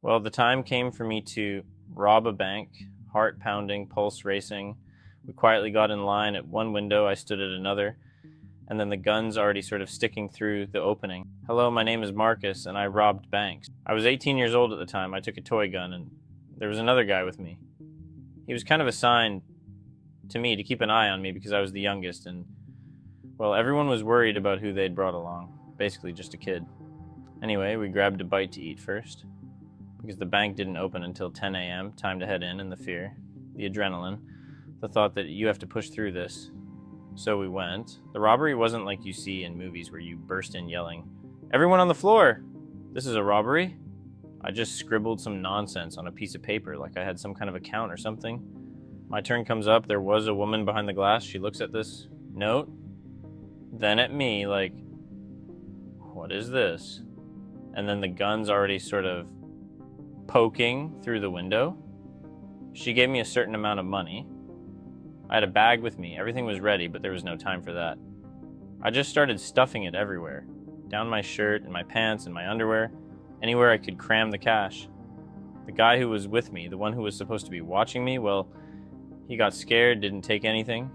Well, the time came for me to rob a bank, heart pounding, pulse racing. We quietly got in line at one window, I stood at another, and then the guns already sort of sticking through the opening. Hello, my name is Marcus, and I robbed banks. I was 18 years old at the time. I took a toy gun, and there was another guy with me. He was kind of assigned to me to keep an eye on me because I was the youngest, and, well, everyone was worried about who they'd brought along. Basically, just a kid. Anyway, we grabbed a bite to eat first, because the bank didn't open until 10 a.m., time to head in, and the fear, the adrenaline, the thought that you have to push through this. So we went. The robbery wasn't like you see in movies where you burst in yelling, "Everyone on the floor! This is a robbery?" I just scribbled some nonsense on a piece of paper like I had some kind of account or something. My turn comes up, there was a woman behind the glass. She looks at this note, then at me like, what is this? And then the gun's already sort of poking through the window. She gave me a certain amount of money. I had a bag with me. Everything was ready, but there was no time for that. I just started stuffing it everywhere. Down my shirt, and my pants, and my underwear. Anywhere I could cram the cash. The guy who was with me, the one who was supposed to be watching me, well, he got scared, didn't take anything.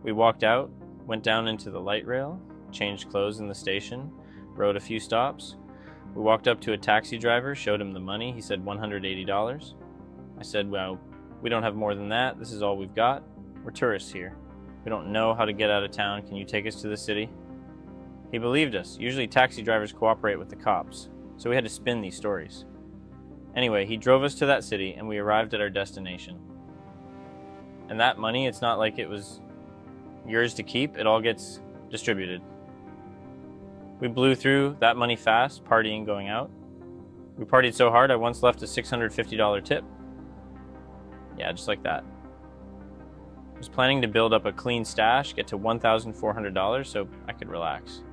We walked out, went down into the light rail, changed clothes in the station, rode a few stops. We walked up to a taxi driver, showed him the money. He said $180. I said, well, we don't have more than that. This is all we've got. We're tourists here. We don't know how to get out of town. Can you take us to the city? He believed us. Usually taxi drivers cooperate with the cops, so we had to spin these stories. Anyway, he drove us to that city, and we arrived at our destination. And that money, it's not like it was yours to keep. It all gets distributed. We blew through that money fast, partying, going out. We partied so hard, I once left a $650 tip. Yeah, just like that. I was planning to build up a clean stash, get to $1,400 so I could relax.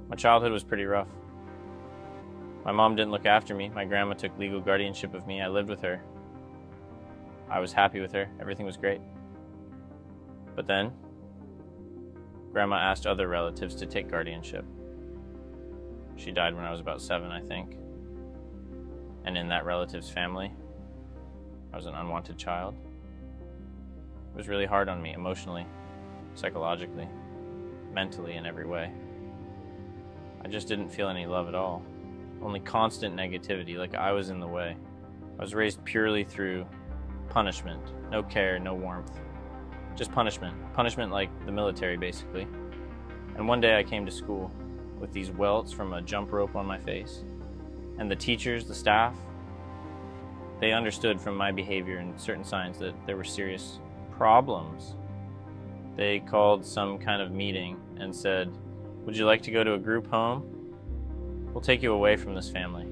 My childhood was pretty rough. My mom didn't look after me. My grandma took legal guardianship of me. I lived with her. I was happy with her. Everything was great. But then, Grandma asked other relatives to take guardianship. She died when I was about 7, I think. And in that relative's family, I was an unwanted child. It was really hard on me emotionally, psychologically, mentally, in every way. I just didn't feel any love at all. Only constant negativity, like I was in the way. I was raised purely through punishment. No care, no warmth. Just punishment. Punishment like the military, basically. And one day I came to school with these welts from a jump rope on my face. And the teachers, the staff, they understood from my behavior and certain signs that there were serious problems. They called some kind of meeting and said, "Would you like to go to a group home? We'll take you away from this family."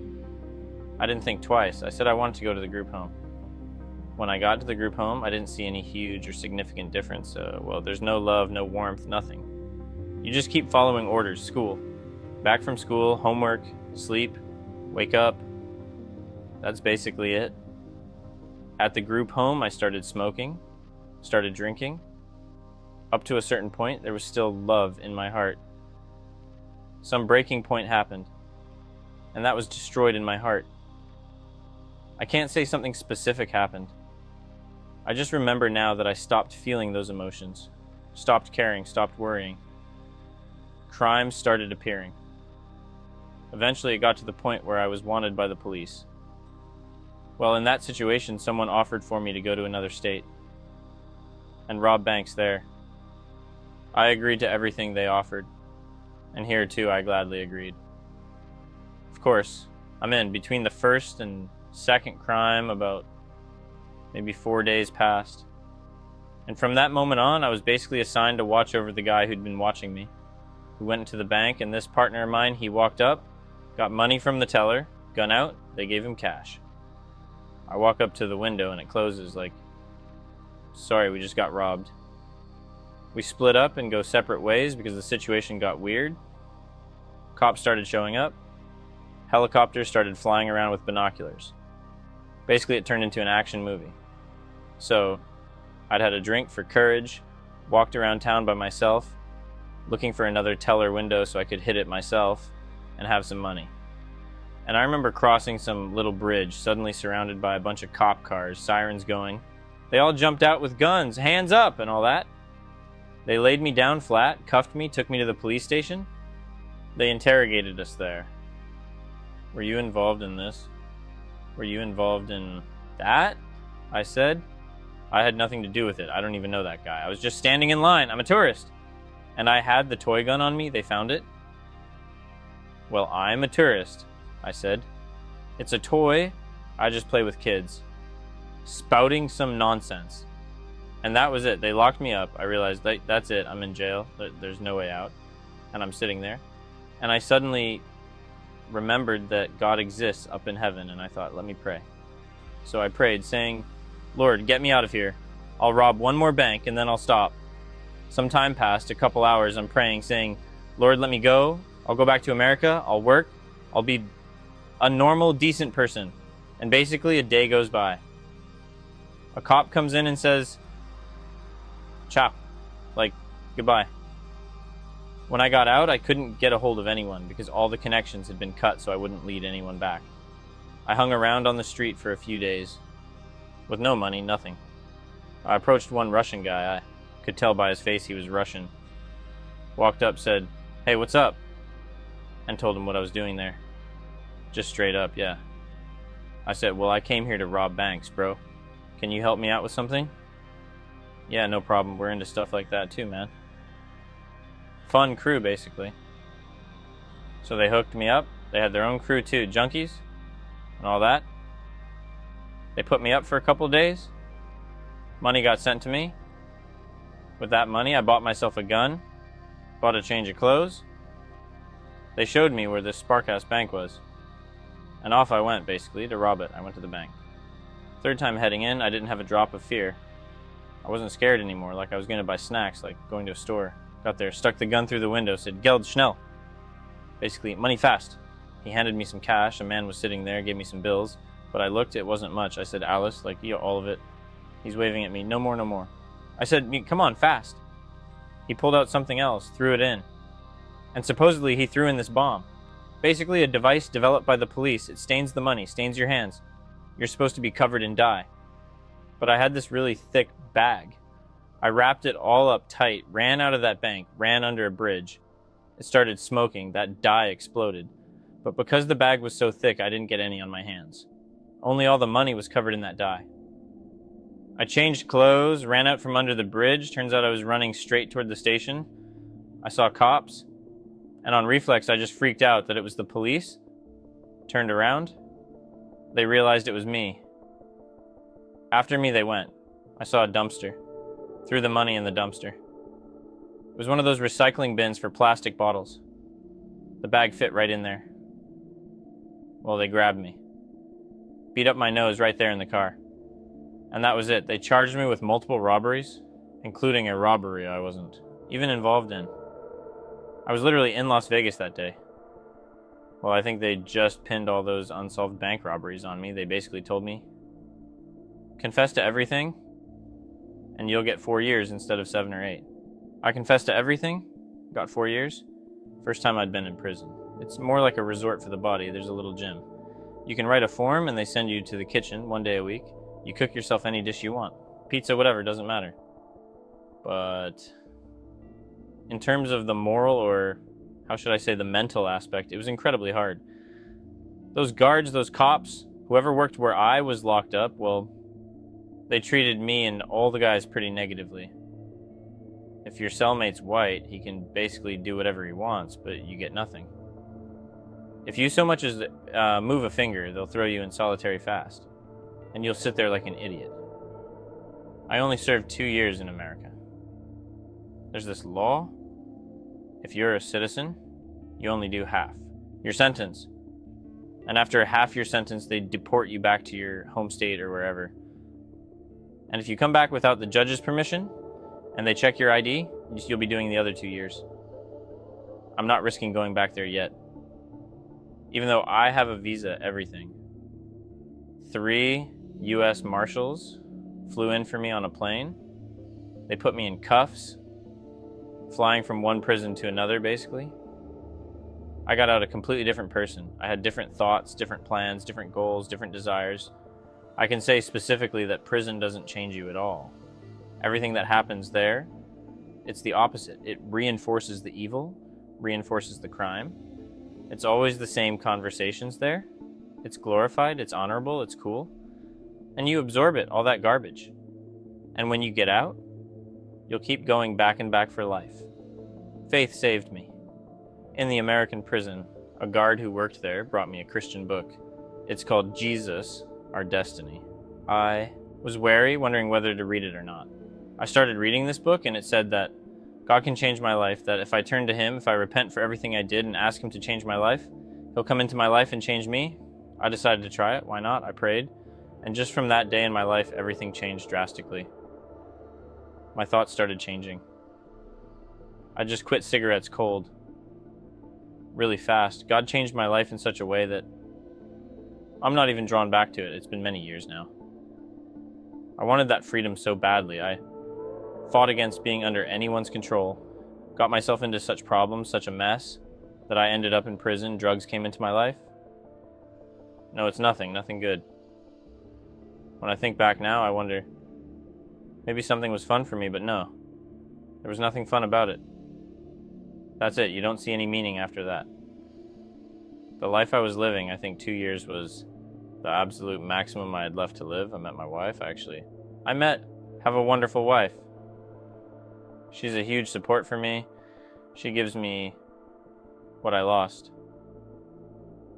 I didn't think twice. I said I wanted to go to the group home. When I got to the group home, I didn't see any huge or significant difference. Well, there's no love, no warmth, nothing. You just keep following orders. School. Back from school, homework, sleep, wake up. That's basically it. At the group home, I started smoking, started drinking. Up to a certain point, there was still love in my heart. Some breaking point happened, and that was destroyed in my heart. I can't say something specific happened. I just remember now that I stopped feeling those emotions, stopped caring, stopped worrying. Crime started appearing. Eventually it got to the point where I was wanted by the police. Well, in that situation, someone offered for me to go to another state and rob banks there. I agreed to everything they offered, and here too I gladly agreed. Of course, I'm in. Between the first and second crime, about maybe 4 days passed. And from that moment on, I was basically assigned to watch over the guy who'd been watching me. We went into the bank, and this partner of mine, he walked up, got money from the teller, gun out, they gave him cash. I walk up to the window, and it closes like, "Sorry, we just got robbed." We split up and go separate ways because the situation got weird. Cops started showing up. Helicopters started flying around with binoculars. Basically, it turned into an action movie. So, I'd had a drink for courage, walked around town by myself, looking for another teller window so I could hit it myself and have some money. And I remember crossing some little bridge, suddenly surrounded by a bunch of cop cars, sirens going. They all jumped out with guns, hands up, and all that. They laid me down flat, cuffed me, took me to the police station. They interrogated us there. Were you involved in this? Were you involved in that? I said. I had nothing to do with it. I don't even know that guy. I was just standing in line. I'm a tourist. And I had the toy gun on me. They found it. Well, I'm a tourist, I said. It's a toy. I just play with kids. Spouting some nonsense. And that was it. They locked me up. I realized that's it. I'm in jail. There's no way out. And I'm sitting there. And I suddenly remembered that God exists up in heaven. And I thought, let me pray. So I prayed, saying, Lord, get me out of here. I'll rob one more bank and then I'll stop. Some time passed, a couple hours. I'm praying, saying, Lord, let me go. I'll go back to America. I'll work. I'll be a normal, decent person. And basically a day goes by. A cop comes in and says, ciao, like, goodbye. When I got out, I couldn't get a hold of anyone because all the connections had been cut so I wouldn't lead anyone back. I hung around on the street for a few days. With no money, nothing. I approached one Russian guy. I could tell by his face he was Russian. Walked up, said, hey, what's up? And told him what I was doing there. Just straight up, yeah. I said, well, I came here to rob banks, bro. Can you help me out with something? Yeah, no problem. We're into stuff like that too, man. Fun crew, basically. So they hooked me up. They had their own crew too, junkies and all that. They put me up for a couple of days. Money got sent to me. With that money, I bought myself a gun, bought a change of clothes. They showed me where this Spark-ass bank was. And off I went, basically, to rob it. I went to the bank. Third time heading in, I didn't have a drop of fear. I wasn't scared anymore, like I was going to buy snacks, like going to a store. Got there, stuck the gun through the window, said, Geld schnell. Basically, money fast. He handed me some cash. A man was sitting there, gave me some bills. But I looked, it wasn't much. I said, Alice, like, all of it. He's waving at me, no more, no more. I said, come on, fast. He pulled out something else, threw it in. And supposedly he threw in this bomb. Basically a device developed by the police. It stains the money, stains your hands. You're supposed to be covered in dye. But I had this really thick bag. I wrapped it all up tight, ran out of that bank, ran under a bridge. It started smoking, that dye exploded. But because the bag was so thick, I didn't get any on my hands. Only all the money was covered in that dye. I changed clothes, ran out from under the bridge. Turns out I was running straight toward the station. I saw cops. And on reflex, I just freaked out that it was the police. Turned around. They realized it was me. After me, they went. I saw a dumpster. Threw the money in the dumpster. It was one of those recycling bins for plastic bottles. The bag fit right in there. Well, they grabbed me. Beat up my nose right there in the car. And that was it. They charged me with multiple robberies, including a robbery I wasn't even involved in. I was literally in Las Vegas that day. Well, I think they just pinned all those unsolved bank robberies on me. They basically told me, confess to everything, and you'll get 4 years instead of 7 or 8. I confessed to everything, got 4 years. First time I'd been in prison. It's more like a resort for the body. There's a little gym. You can write a form and they send you to the kitchen 1 day a week. You cook yourself any dish you want. Pizza, whatever, doesn't matter. But in terms of the moral, or how should I say the mental aspect, it was incredibly hard. Those guards, those cops, whoever worked where I was locked up, well, they treated me and all the guys pretty negatively. If your cellmate's white, he can basically do whatever he wants, but you get nothing. If you so much as move a finger, they'll throw you in solitary fast. And you'll sit there like an idiot. I only served 2 years in America. There's this law. If you're a citizen, you only do half your sentence. And after half your sentence, they deport you back to your home state or wherever. And if you come back without the judge's permission, and they check your ID, you'll be doing the other 2 years. I'm not risking going back there yet. Even though I have a visa, everything. 3 U.S. Marshals flew in for me on a plane. They put me in cuffs, flying from one prison to another, basically. I got out a completely different person. I had different thoughts, different plans, different goals, different desires. I can say specifically that prison doesn't change you at all. Everything that happens there, it's the opposite. It reinforces the evil, reinforces the crime. It's always the same conversations there. It's glorified, it's honorable, it's cool. And you absorb it, all that garbage. And when you get out, you'll keep going back and back for life. Faith saved me. In the American prison, a guard who worked there brought me a Christian book. It's called Jesus, Our Destiny. I was wary, wondering whether to read it or not. I started reading this book, and it said that God can change my life, that if I turn to Him, if I repent for everything I did and ask Him to change my life, He'll come into my life and change me. I decided to try it. Why not? I prayed. And just from that day in my life, everything changed drastically. My thoughts started changing. I just quit cigarettes cold, really fast. God changed my life in such a way that I'm not even drawn back to it. It's been many years now. I wanted that freedom so badly. I fought against being under anyone's control, got myself into such problems, such a mess, that I ended up in prison. Drugs came into my life. No, it's nothing good. When I think back now, I wonder, maybe something was fun for me, but no. There was nothing fun about it. That's it. You don't see any meaning after that. The life I was living, I think 2 years was the absolute maximum I had left to live. I met my wife, actually. Have a wonderful wife. She's a huge support for me. She gives me what I lost.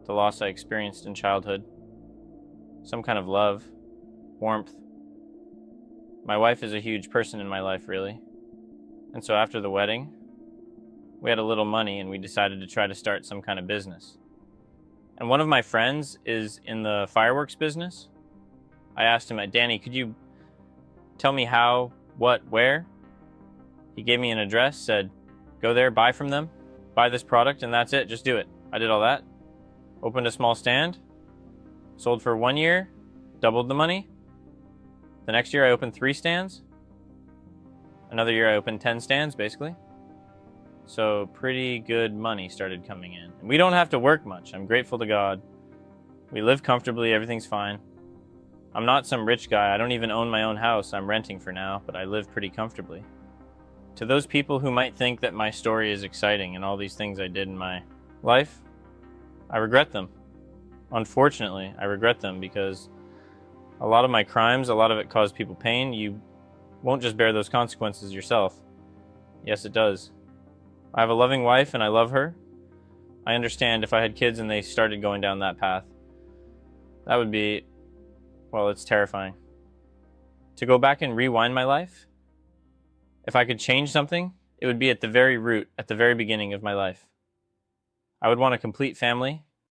The loss I experienced in childhood. Some kind of love, warmth. My wife is a huge person in my life, really. And so after the wedding, we had a little money and we decided to try to start some kind of business. And one of my friends is in the fireworks business. I asked him, Danny, could you tell me how, what, where? He gave me an address, said, go there, buy from them, buy this product, and that's it, just do it. I did all that. Opened a small stand, sold for 1 year, doubled the money. The next year I opened 3 stands. Another year I opened 10 stands, basically. So pretty good money started coming in. And we don't have to work much. I'm grateful to God. We live comfortably, everything's fine. I'm not some rich guy. I don't even own my own house. I'm renting for now, but I live pretty comfortably. To those people who might think that my story is exciting and all these things I did in my life, I regret them. Unfortunately, I regret them because a lot of my crimes, a lot of it caused people pain. You won't just bear those consequences yourself. Yes, it does. I have a loving wife and I love her. I understand if I had kids and they started going down that path, that would be, well, it's terrifying. To go back and rewind my life, if I could change something, it would be at the very root, at the very beginning of my life. I would want a complete family.